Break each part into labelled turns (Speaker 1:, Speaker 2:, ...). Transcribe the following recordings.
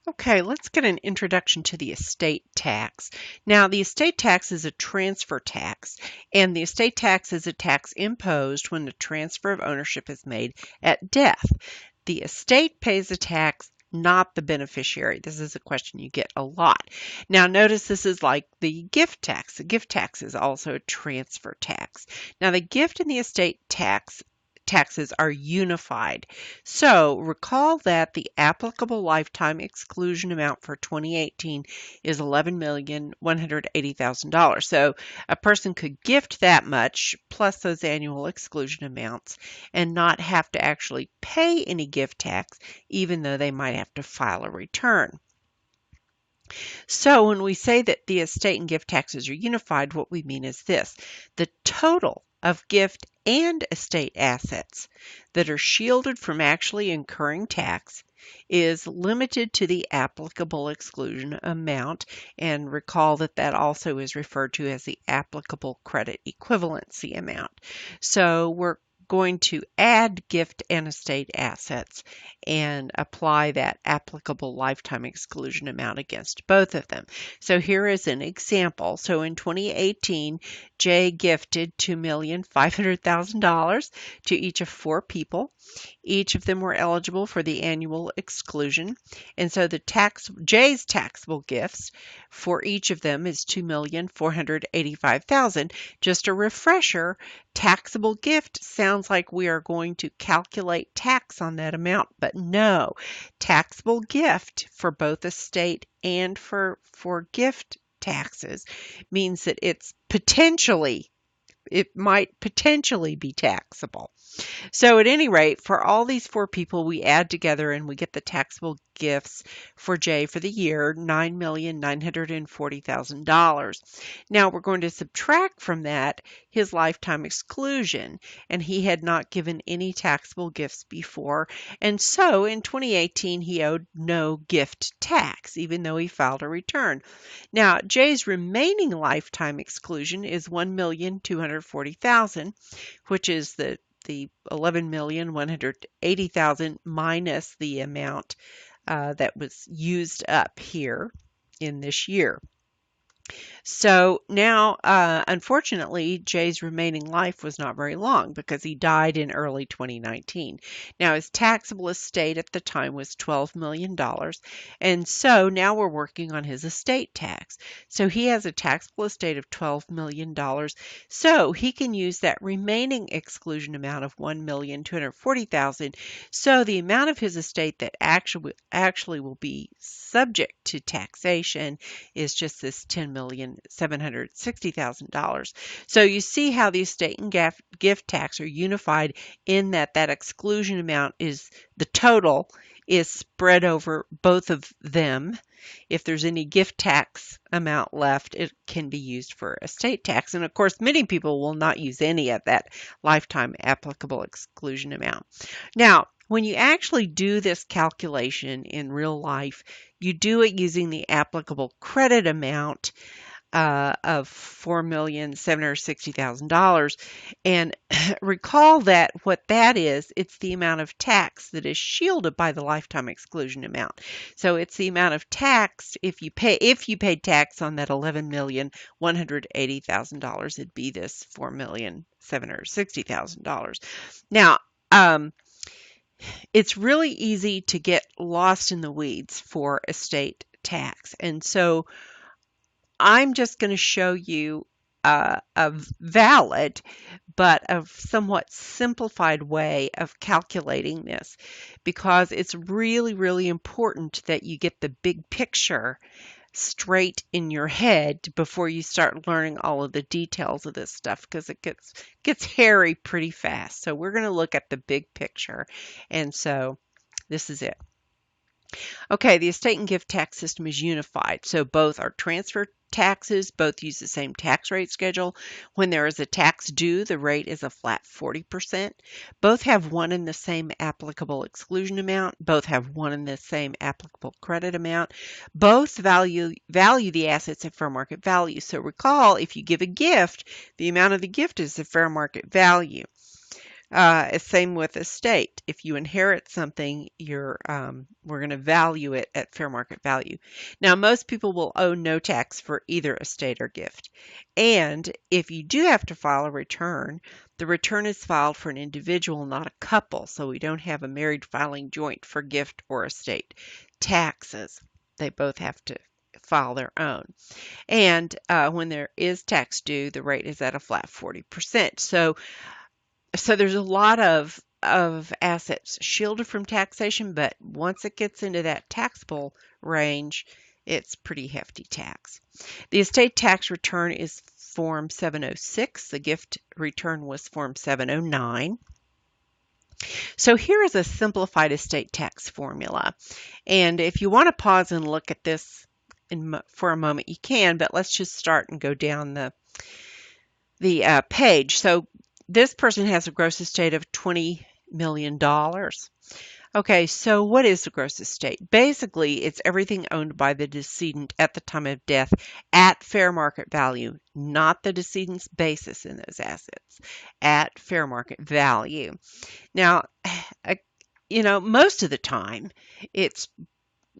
Speaker 1: Okay, let's get an introduction to the estate tax. Now, the estate tax is a transfer tax, and the estate tax is a tax imposed when the transfer of ownership is made at death. The estate pays the tax, not the beneficiary. This is a question you get a lot. Now, notice this is like the gift tax. The gift tax is also a transfer tax. Now, the gift and the estate taxes are unified. So recall that the applicable lifetime exclusion amount for 2018 is $11,180,000. So a person could gift that much plus those annual exclusion amounts and not have to actually pay any gift tax, even though they might have to file a return. So when we say that the estate and gift taxes are unified, what we mean is this: the total of gift and estate assets that are shielded from actually incurring tax is limited to the applicable exclusion amount. And recall that that also is referred to as the applicable credit equivalency amount. So we're going to add gift and estate assets and apply that applicable lifetime exclusion amount against both of them. So here is an example. So in 2018, Jay gifted $2,500,000 to each of 4 people. Each of them were eligible for the annual exclusion. And so Jay's taxable gifts for each of them is $2,485,000. Just a refresher, taxable gift sounds like we are going to calculate tax on that amount, but no. Taxable gift for both estate and for gift taxes means that it might potentially be taxable. So at any rate, for all these 4 people, we add together and we get the taxable gifts for Jay for the year, $9,940,000. Now we're going to subtract from that his lifetime exclusion, and he had not given any taxable gifts before, and so in 2018 he owed no gift tax, even though he filed a return. Now Jay's remaining lifetime exclusion is $1,240,000, which is the $11,180,000 minus the amount that was used up here in this year. So now, unfortunately, Jay's remaining life was not very long because he died in early 2019. Now, his taxable estate at the time was $12 million. And so now we're working on his estate tax. So he has a taxable estate of $12 million. So he can use that remaining exclusion amount of $1,240,000. So the amount of his estate that actually will be subject to taxation is just this $10,760,000. So you see how the estate and gift tax are unified in that exclusion amount is the total is spread over both of them. If there's any gift tax amount left, it can be used for estate tax. And of course, many people will not use any of that lifetime applicable exclusion amount. Now, when you actually do this calculation in real life, you do it using the applicable credit amount of $4,760,000. And recall that what that is, it's the amount of tax that is shielded by the lifetime exclusion amount. So it's the amount of tax if you paid tax on that $11,180,000, it'd be this $4,760,000. Now, it's really easy to get lost in the weeds for estate tax. And so I'm just going to show you a valid but a somewhat simplified way of calculating this, because it's really, really important that you get the big picture straight in your head before you start learning all of the details of this stuff, because it gets hairy pretty fast. So we're going to look at the big picture, and so this is it. Okay, the estate and gift tax system is unified. So both are transfer taxes, both use the same tax rate schedule. When there is a tax due, the rate is a flat 40%. Both have one and the same applicable exclusion amount. Both have one and the same applicable credit amount. Both value the assets at fair market value. So recall, if you give a gift, the amount of the gift is the fair market value. Same with estate. If you inherit something, we're going to value it at fair market value. Now, most people will owe no tax for either estate or gift. And if you do have to file a return, the return is filed for an individual, not a couple. So we don't have a married filing joint for gift or estate taxes. They both have to file their own. And when there is tax due, the rate is at a flat 40%. So there's a lot of assets shielded from taxation, but once it gets into that taxable range, it's pretty hefty tax. The estate tax return is Form 706. The gift return was Form 709. So here is a simplified estate tax formula. And if you want to pause and look at this for a moment, you can, but let's just start and go down the page. So this person has a gross estate of $20 million. Okay, so what is the gross estate? Basically, it's everything owned by the decedent at the time of death at fair market value, not the decedent's basis in those assets, at fair market value. Now, most of the time,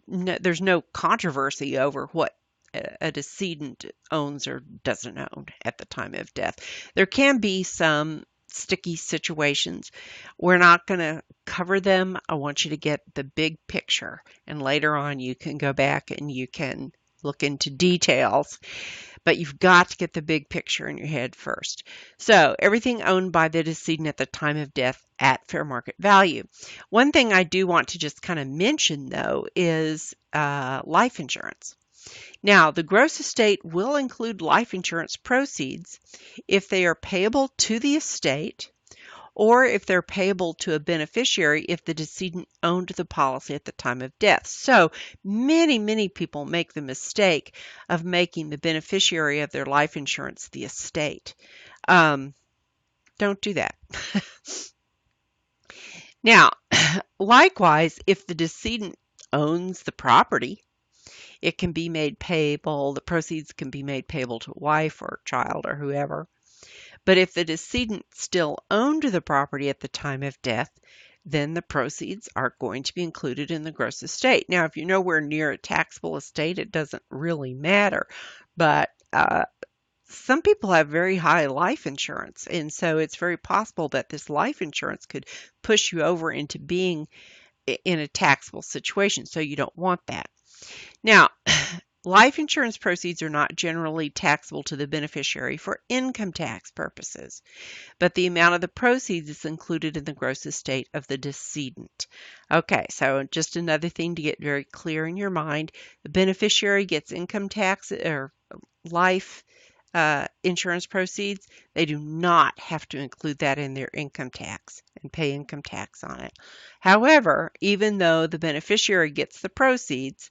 Speaker 1: there's no controversy over what a decedent owns or doesn't own at the time of death. There can be some sticky situations. We're not going to cover them. I want you to get the big picture, and later on you can go back and you can look into details, but you've got to get the big picture in your head first. So everything owned by the decedent at the time of death at fair market value. One thing I do want to just kind of mention, though, is life insurance. Now, the gross estate will include life insurance proceeds if they are payable to the estate or if they're payable to a beneficiary if the decedent owned the policy at the time of death. So many people make the mistake of making the beneficiary of their life insurance the estate. Don't do that. Now, likewise, if the decedent owns the property, it can be made payable, the proceeds can be made payable to a wife or child or whoever. But if the decedent still owned the property at the time of death, then the proceeds are going to be included in the gross estate. Now, if you're nowhere near a taxable estate, it doesn't really matter. But some people have very high life insurance, and so it's very possible that this life insurance could push you over into being in a taxable situation, so you don't want that. Now, life insurance proceeds are not generally taxable to the beneficiary for income tax purposes, but the amount of the proceeds is included in the gross estate of the decedent. Okay, so just another thing to get very clear in your mind. The beneficiary gets income tax or life insurance proceeds. They do not have to include that in their income tax and pay income tax on it. However, even though the beneficiary gets the proceeds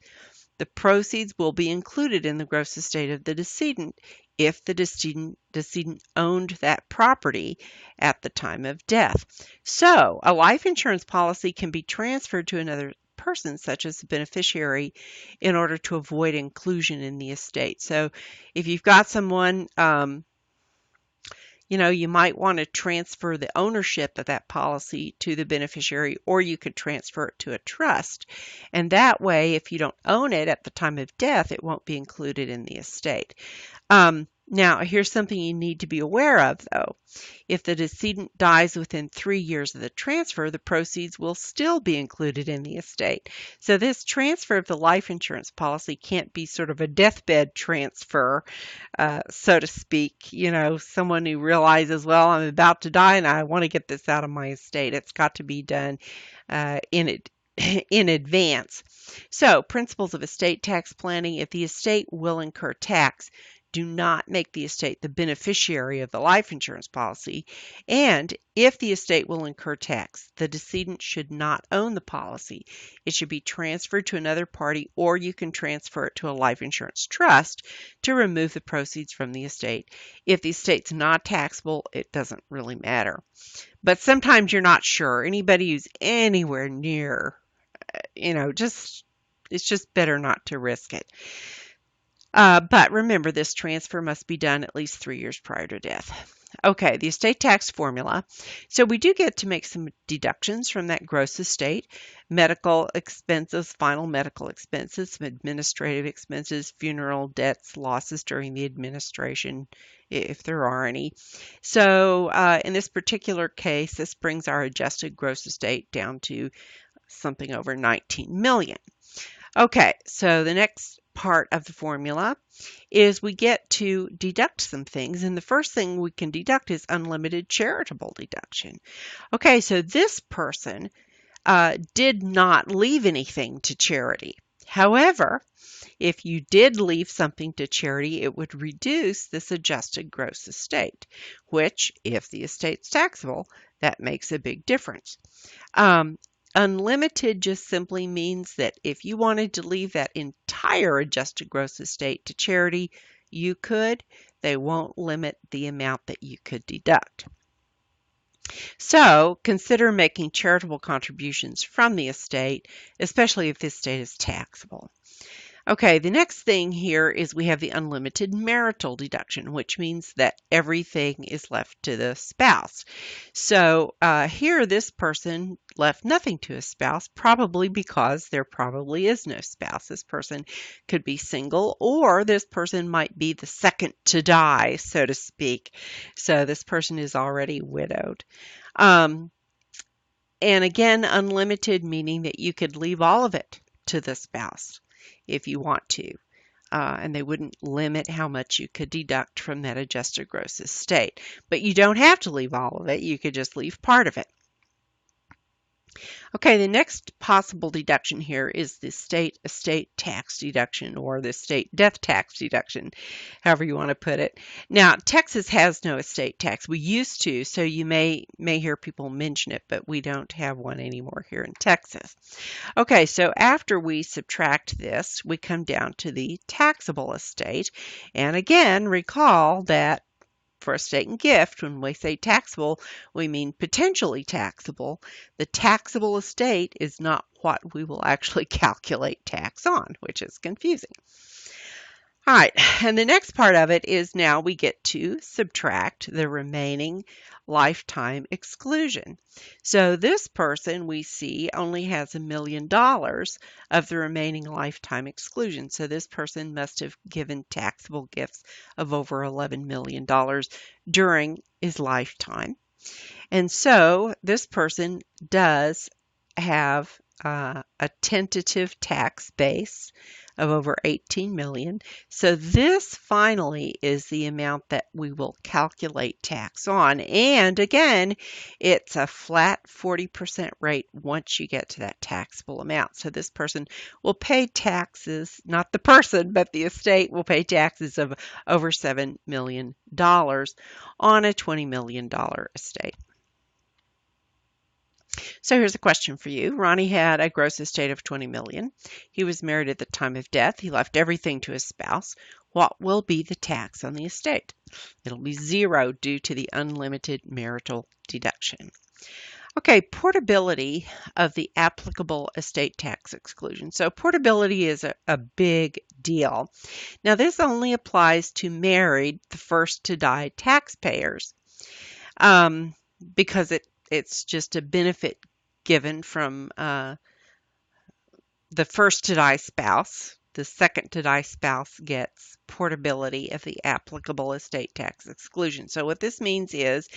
Speaker 1: will be included in the gross estate of the decedent if the decedent owned that property at the time of death. So, a life insurance policy can be transferred to another person, such as the beneficiary, in order to avoid inclusion in the estate. So, if you've got someone, you might want to transfer the ownership of that policy to the beneficiary, or you could transfer it to a trust. And that way, if you don't own it at the time of death, it won't be included in the estate. Now, here's something you need to be aware of, though. If the decedent dies within 3 years of the transfer, the proceeds will still be included in the estate. So this transfer of the life insurance policy can't be sort of a deathbed transfer, so to speak. Someone who realizes, well, I'm about to die and I want to get this out of my estate. It's got to be done in advance. So, principles of estate tax planning: if the estate will incur tax, do not make the estate the beneficiary of the life insurance policy. And if the estate will incur tax, the decedent should not own the policy. It should be transferred to another party, or you can transfer it to a life insurance trust to remove the proceeds from the estate. If the estate's not taxable, it doesn't really matter. But sometimes you're not sure. Anybody who's anywhere near, it's just better not to risk it. But remember, this transfer must be done at least 3 years prior to death. Okay, the estate tax formula. So we do get to make some deductions from that gross estate. Medical expenses, final medical expenses, some administrative expenses, funeral debts, losses during the administration, if there are any. So in this particular case, this brings our adjusted gross estate down to something over 19 million. Okay, so the next part of the formula is we get to deduct some things, and the first thing we can deduct is unlimited charitable deduction. Okay, so this person did not leave anything to charity. However, if you did leave something to charity, it would reduce this adjusted gross estate, which, if the estate's taxable, that makes a big difference. Um, Unlimited just simply means that if you wanted to leave that entire adjusted gross estate to charity, you could. They won't limit the amount that you could deduct. So consider making charitable contributions from the estate, especially if the estate is taxable. Okay, the next thing here is we have the unlimited marital deduction, which means that everything is left to the spouse. So here, this person left nothing to a spouse, probably because there probably is no spouse. This person could be single, or this person might be the second to die, so to speak. So this person is already widowed. Um, and again, unlimited, meaning that you could leave all of it to the spouse if you want to. And they wouldn't limit how much you could deduct from that adjusted gross estate. But you don't have to leave all of it. You could just leave part of it. Okay, the next possible deduction here is the state estate tax deduction, or the state death tax deduction, however you want to put it. Now, Texas has no estate tax. We used to, so you may hear people mention it, but we don't have one anymore here in Texas. Okay, so after we subtract this, we come down to the taxable estate. And again, recall that for estate and gift, when we say taxable, we mean potentially taxable. The taxable estate is not what we will actually calculate tax on, which is confusing. All right, and the next part of it is now we get to subtract the remaining lifetime exclusion. So this person we see only has $1 million of the remaining lifetime exclusion. So this person must have given taxable gifts of over $11 million during his lifetime. And so this person does have a tentative tax base of over 18 million. So this finally is the amount that we will calculate tax on. And again, it's a flat 40% rate once you get to that taxable amount. So this person will pay taxes, not the person, but the estate will pay taxes of over $7 million on a $20 million estate. So here's a question for you. Ronnie had a gross estate of $20 million. He was married at the time of death. He left everything to his spouse. What will be the tax on the estate? It'll be 0 due to the unlimited marital deduction. Okay, portability of the applicable estate tax exclusion. So portability is a big deal. Now this only applies to married, the first to die taxpayers, because it's just a benefit given from the first to die spouse. The second to die spouse gets portability of the applicable estate tax exclusion. So what this means is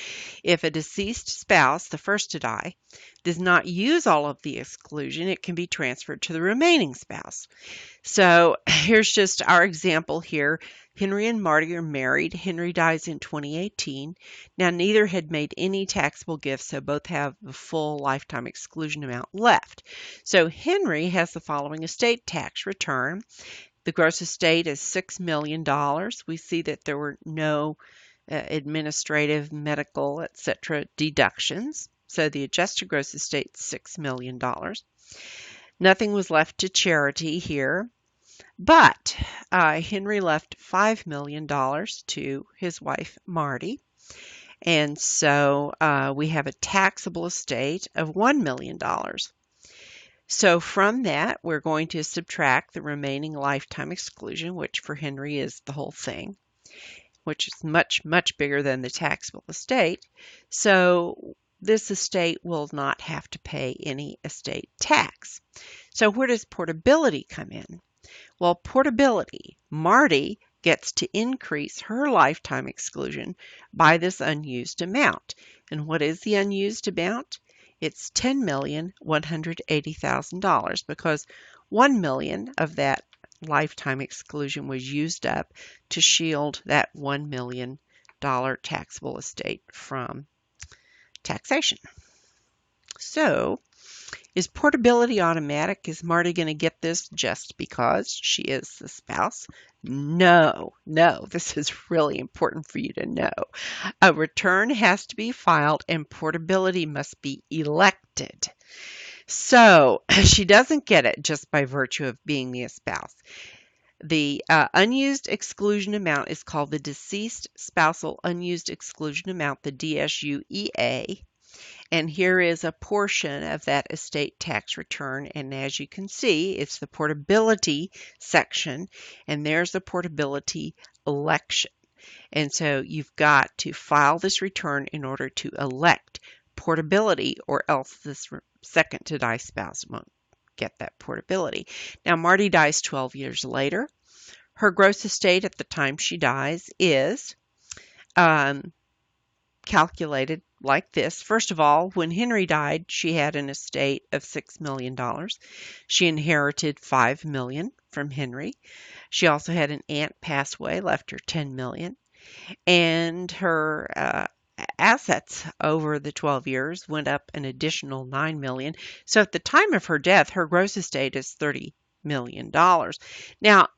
Speaker 1: if a deceased spouse, the first to die, does not use all of the exclusion, it can be transferred to the remaining spouse. So here's just our example here. Henry and Marty are married. Henry dies in 2018. Now, neither had made any taxable gifts, so both have the full lifetime exclusion amount left. So Henry has the following estate tax return. The gross estate is $6 million. We see that there were no administrative, medical, etc. deductions. So the adjusted gross estate is $6 million. Nothing was left to charity here. But Henry left $5 million to his wife, Marty. And so we have a taxable estate of $1 million. So from that, we're going to subtract the remaining lifetime exclusion, which for Henry is the whole thing. which is much, much bigger than the taxable estate. So this estate will not have to pay any estate tax. So where does portability come in? Well, portability, Marty gets to increase her lifetime exclusion by this unused amount. And what is the unused amount? It's $10,180,000 because $1 million of that lifetime exclusion was used up to shield that $1 million taxable estate from taxation. So, is portability automatic? Is Marty going to get this just because she is the spouse? No, this is really important for you to know. A return has to be filed and portability must be elected. So she doesn't get it just by virtue of being the spouse. The unused exclusion amount is called the deceased spousal unused exclusion amount, the DSUEA. And here is a portion of that estate tax return. And as you can see, it's the portability section, and there's the portability election. And so you've got to file this return in order to elect portability, or else this second to die spouse won't get that portability. Now, Marty dies 12 years later. Her gross estate at the time she dies is calculated like this. First of all, when Henry died, she had an estate of $6 million. She inherited $5 million from Henry. She also had an aunt pass away, left her $10 million. And her assets over the 12 years went up an additional $9 million. So at the time of her death, her gross estate is $30 million. Now,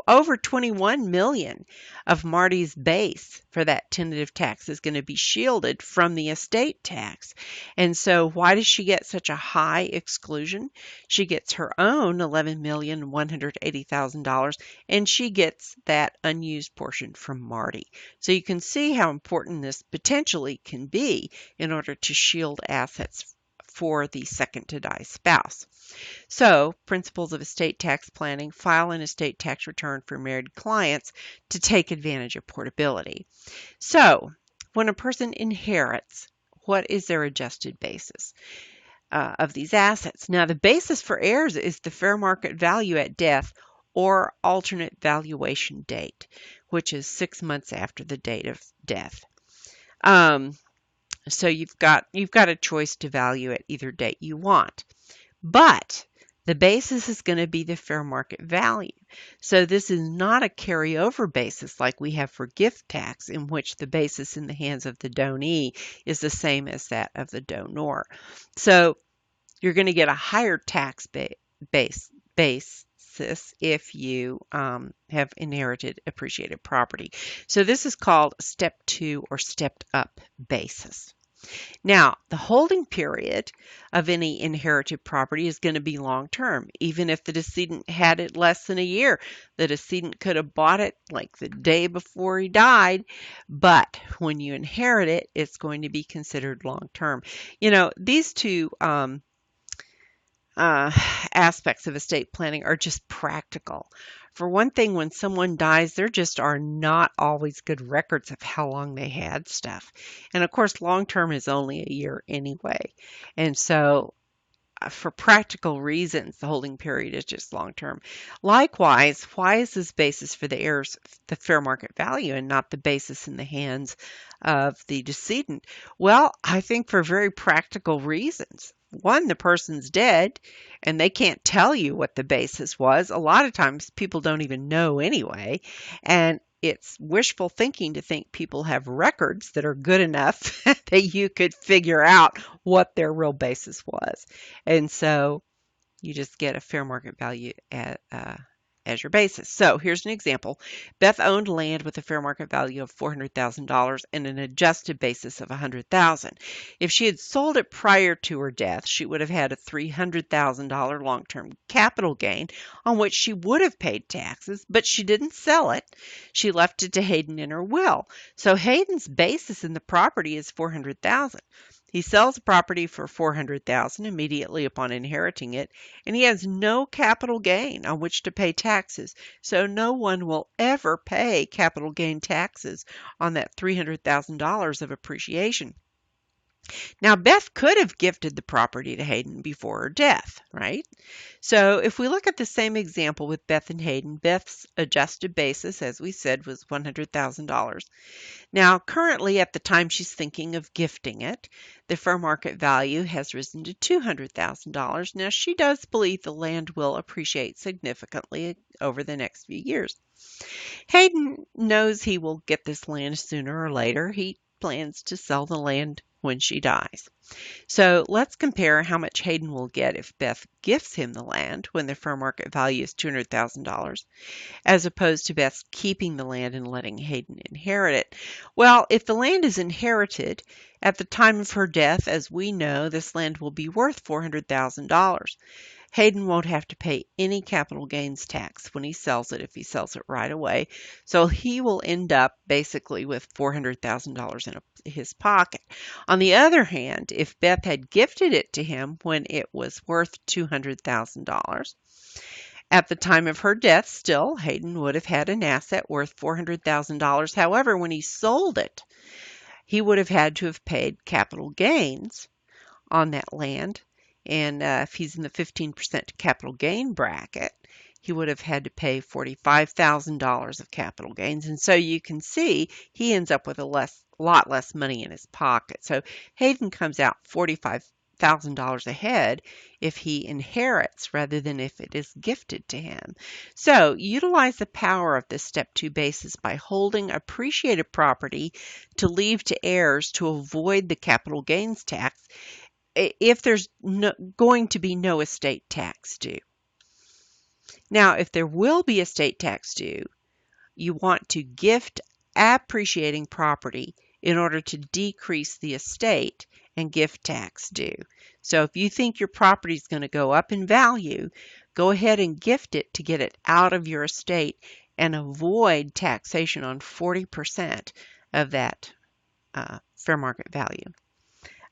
Speaker 1: over $21 million of Marty's base for that tentative tax is going to be shielded from the estate tax. And so why does she get such a high exclusion? She gets her own $11,180,000, and she gets that unused portion from Marty. So you can see how important this potentially can be in order to shield assets for the second to die spouse. So, principles of estate tax planning: file an estate tax return for married clients to take advantage of portability. So, when a person inherits, what is their adjusted basis of these assets? Now, the basis for heirs is the fair market value at death or alternate valuation date, which is 6 months after the date of death. So you've got a choice to value at either date you want. But the basis is going to be the fair market value. So this is not a carryover basis like we have for gift tax, in which the basis in the hands of the donee is the same as that of the donor. So you're going to get a higher tax basis if you have inherited appreciated property. So this is called step 2 or stepped up basis. Now, the holding period of any inherited property is going to be long term. Even if the decedent had it less than a year, the decedent could have bought it like the day before he died, but when you inherit it, it's going to be considered long term. You know, these two aspects of estate planning are just practical. For one thing, when someone dies, there just are not always good records of how long they had stuff. And of course, long term is only a year anyway. And so for practical reasons, the holding period is just long term. Likewise, why is this basis for the heirs the fair market value and not the basis in the hands of the decedent? Well, I think for very practical reasons. One, the person's dead and they can't tell you what the basis was. A lot of times people don't even know anyway. And it's wishful thinking to think people have records that are good enough that you could figure out what their real basis was. And so you just get a fair market value as your basis. So here's an example. Beth owned land with a fair market value of $400,000 and an adjusted basis of $100,000. If she had sold it prior to her death, she would have had a $300,000 long-term capital gain on which she would have paid taxes, but she didn't sell it. She left it to Hayden in her will. So Hayden's basis in the property is $400,000. He sells the property for $400,000 immediately upon inheriting it, and he has no capital gain on which to pay taxes. So no one will ever pay capital gain taxes on that $300,000 of appreciation. Now, Beth could have gifted the property to Hayden before her death, right? So if we look at the same example with Beth and Hayden, Beth's adjusted basis, as we said, was $100,000. Now, currently, at the time she's thinking of gifting it, the fair market value has risen to $200,000. Now, she does believe the land will appreciate significantly over the next few years. Hayden knows he will get this land sooner or later. He plans to sell the land when she dies. So let's compare how much Hayden will get if Beth gifts him the land when the fair market value is $200,000, as opposed to Beth keeping the land and letting Hayden inherit it. Well, if the land is inherited at the time of her death, as we know, this land will be worth $400,000. Hayden won't have to pay any capital gains tax when he sells it if he sells it right away. So he will end up basically with $400,000 in his pocket. On the other hand, if Beth had gifted it to him when it was worth $200,000, at the time of her death, still, Hayden would have had an asset worth $400,000. However, when he sold it, he would have had to have paid capital gains on that land. And if he's in the 15% capital gain bracket, he would have had to pay $45,000 of capital gains. And so you can see he ends up with a lot less money in his pocket. So Hayden comes out $45,000 ahead if he inherits rather than if it is gifted to him. So utilize the power of this step 2 basis by holding appreciated property to leave to heirs to avoid the capital gains tax if there's going to be no estate tax due. Now, if there will be estate tax due, you want to gift appreciating property in order to decrease the estate and gift tax due. So if you think your property is going to go up in value, go ahead and gift it to get it out of your estate and avoid taxation on 40% of that fair market value.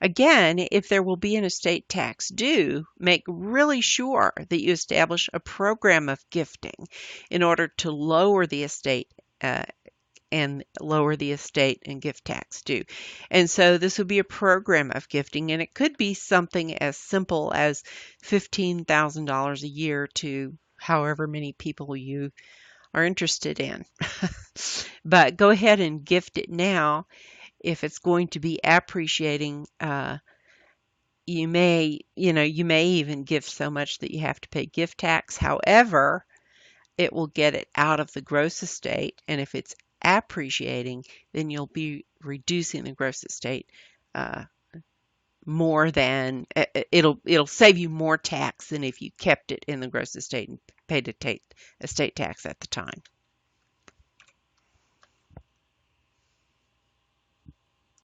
Speaker 1: Again, if there will be an estate tax due, make really sure that you establish a program of gifting in order to lower the estate and gift tax due. And so this would be a program of gifting, and it could be something as simple as $15,000 a year to however many people you are interested in. But go ahead and gift it now. If it's going to be appreciating, you may even gift so much that you have to pay gift tax. However, it will get it out of the gross estate, and if it's appreciating, then you'll be reducing the gross estate more than it'll save you more tax than if you kept it in the gross estate and paid estate tax at the time.